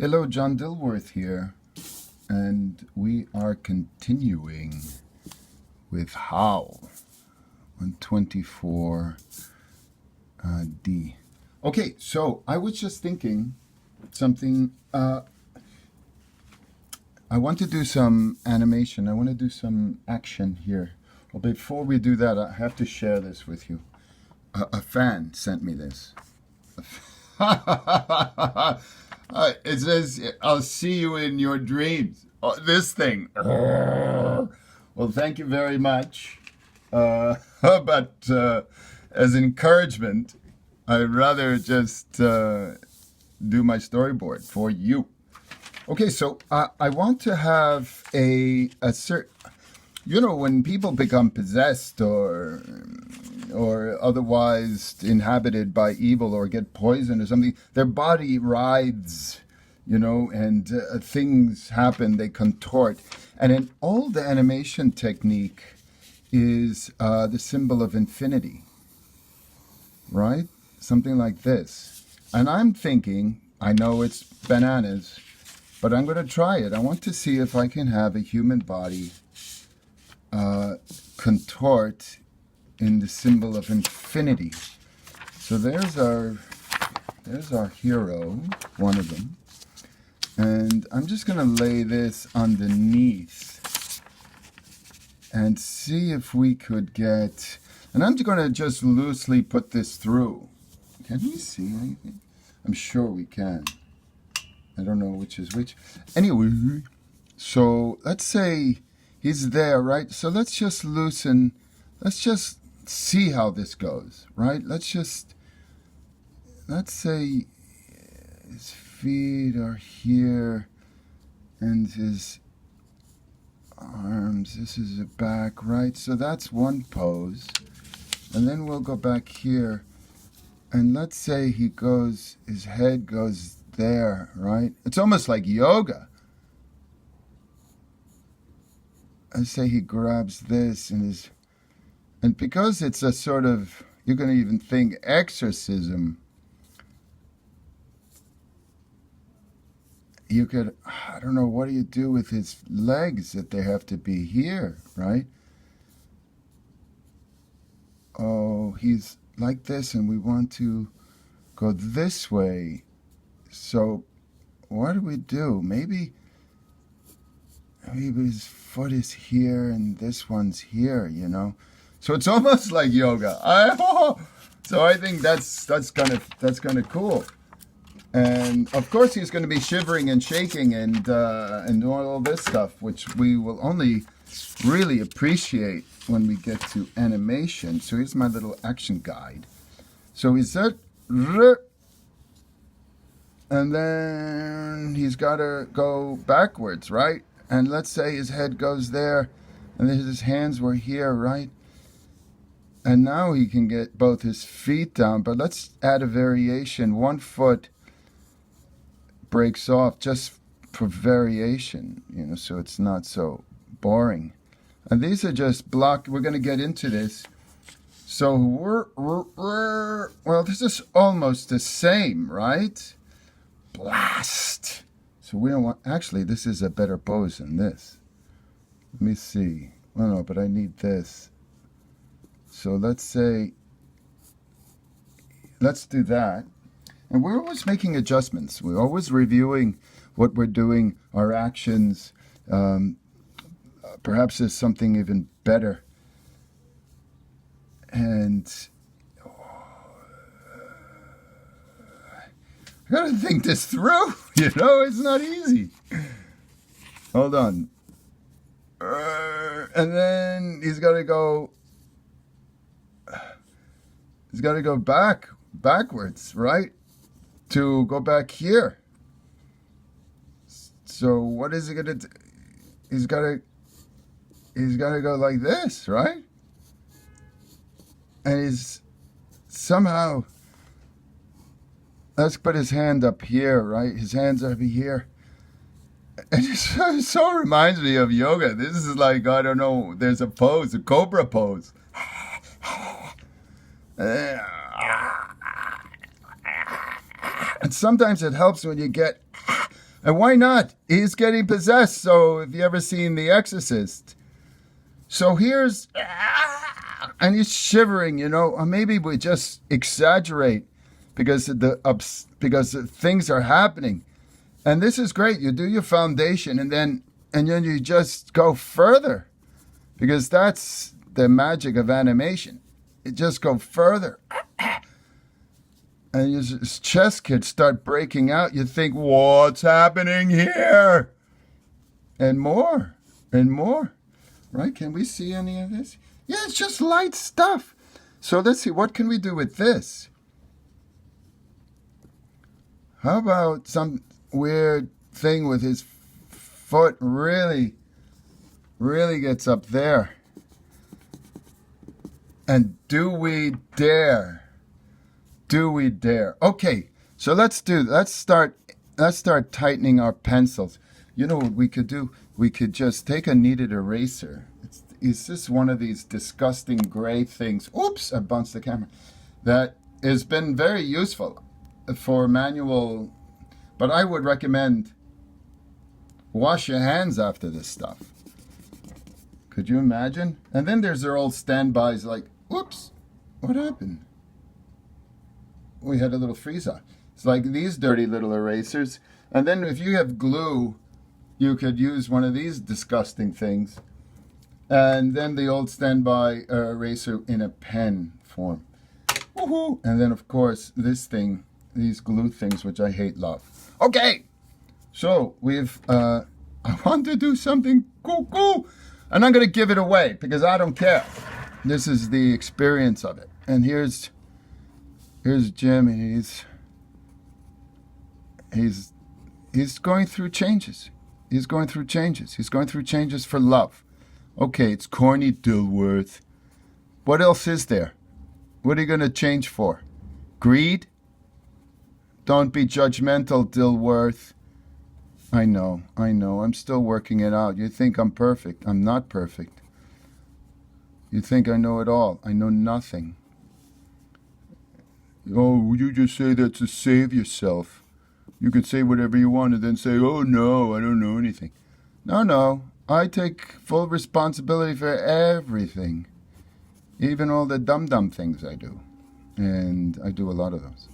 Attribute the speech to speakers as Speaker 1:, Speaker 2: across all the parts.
Speaker 1: Hello, John Dilworth here, and we are continuing with Howl on 24D. Okay, so I was just thinking something. I want to do some animation. I want to do some action here. Well, before we do that, I have to share this with you. A fan sent me this. It says, "I'll see you in your dreams." Oh, this thing. Well, thank you very much. But as encouragement, I'd rather just do my storyboard for you. Okay, so I want to have a certain, when people become possessed or otherwise inhabited by evil or get poisoned or something, their body writhes, and things happen, they contort. And an old animation technique is the symbol of infinity, right? Something like this. And I'm thinking, I know it's bananas, but I'm going to try it. I want to see if I can have a human body contort in the symbol of infinity. So there's our hero, one of them. And I'm just going to lay this underneath and see if we could get... And I'm going to just loosely put this through. Can we see anything? I'm sure we can. I don't know which is which. Anyway, so let's say he's there, right? So let's just loosen, let's just see how this goes, right? Let's say his feet are here and his arms, this is the back, right? So that's one pose. And then we'll go back here and let's say his head goes there, right? It's almost like yoga. I say he grabs this and because it's a sort of, you're going to even think exorcism, you could, I don't know, what do you do with his legs that they have to be here, right? Oh, he's like this and we want to go this way. So what do we do? Maybe his foot is here and this one's here, So it's almost like yoga. So I think that's kind of cool. And of course he's going to be shivering and shaking and doing all this stuff, which we will only really appreciate when we get to animation. So here's my little action guide. So is that... And then he's got to go backwards, right? And let's say his head goes there, and then his hands were here, right? And now he can get both his feet down, but let's add a variation. One foot breaks off just for variation, so it's not so boring. And these are just blocked. We're going to get into this. So well, this is almost the same, right? Blast. So we don't want, actually, this is a better pose than this. Let me see. Well, no, but I need this. So let's do that. And we're always making adjustments. We're always reviewing what we're doing, our actions. Perhaps there's something even better. And I gotta think this through, it's not easy. Hold on. And then he's gotta go backwards, right? To go back here. So what is he gonna do? He's gotta go like this, right? And he's somehow... Let's put his hand up here, right? His hands are up here. And it so reminds me of yoga. This is like, I don't know, there's a pose, a cobra pose. And sometimes it helps when you get And why not? He's getting possessed. So if you ever seen The Exorcist, so here's, and he's shivering, or maybe we just exaggerate because things are happening. And this is great. You do your foundation and then you just go further, because that's the magic of animation. You just go further. And his chest could start breaking out. You think, what's happening here? And more. Right? Can we see any of this? Yeah, it's just light stuff. So let's see, what can we do with this? How about some weird thing with his foot really gets up there? And do we dare? Do we dare? Okay, so let's start tightening our pencils. You know what we could do? We could just take a kneaded eraser. It's just one of these disgusting gray things. Oops, I bounced the camera. That has been very useful for manual, but I would recommend wash your hands after this stuff. Could you imagine? And then there's their old standbys like, oops, what happened? We had a little freeze on. It's like these dirty little erasers. And then if you have glue, you could use one of these disgusting things. And then the old standby eraser in a pen form. Woohoo! And then, of course, this thing, these glue things, which I hate, love. Okay! So, I want to do something cool. And I'm going to give it away, because I don't care. This is the experience of it. And here's Jim, and he's going through changes. He's going through changes for love. Okay, it's corny, Dilworth. What else is there? What are you going to change for? Greed? Don't be judgmental, Dilworth. I know. I'm still working it out. You think I'm perfect. I'm not perfect. You think I know it all. I know nothing. Oh, you just say that to save yourself. You can say whatever you want and then say, oh no, I don't know anything. No, I take full responsibility for everything. Even all the dumb things I do. And I do a lot of those.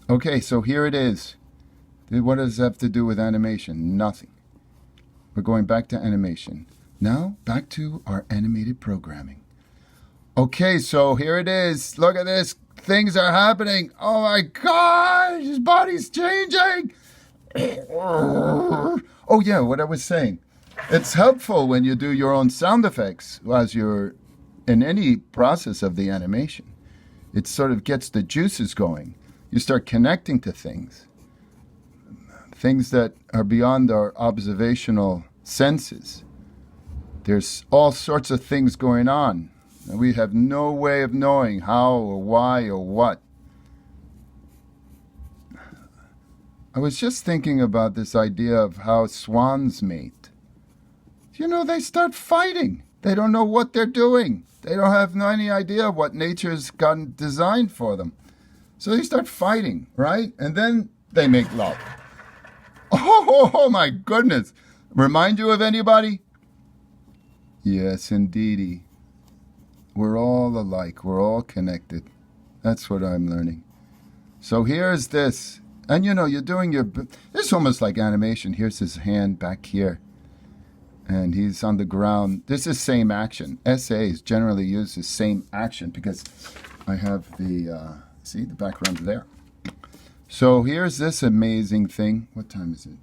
Speaker 1: Okay, so here it is. What does it have to do with animation? Nothing. We're going back to animation. Now, back to our animated programming. Okay, so here it is. Look at this. Things are happening. Oh my gosh, his body's changing. Oh yeah, what I was saying. It's helpful when you do your own sound effects as you're in any process of the animation. It sort of gets the juices going. You start connecting to things that are beyond our observational senses. There's all sorts of things going on. And we have no way of knowing how or why or what. I was just thinking about this idea of how swans mate. They start fighting. They don't know what they're doing. They don't have any idea what nature's got designed for them. So they start fighting, right? And then they make love. Oh my goodness. Remind you of anybody? Yes, indeedy. We're all alike. We're all connected. That's what I'm learning. So here's this. And you're doing it's almost like animation. Here's his hand back here. And he's on the ground. This is same action. SAs generally use the same action because I have the background there. So here's this amazing thing. What time is it?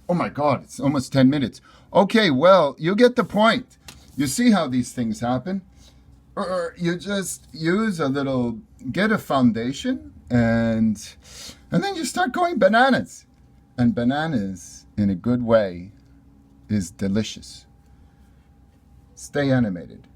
Speaker 1: Oh my God, it's almost 10 minutes. Okay, well, you get the point. You see how these things happen? Or you just get a foundation and then you start going bananas. And bananas, in a good way, is delicious. Stay animated.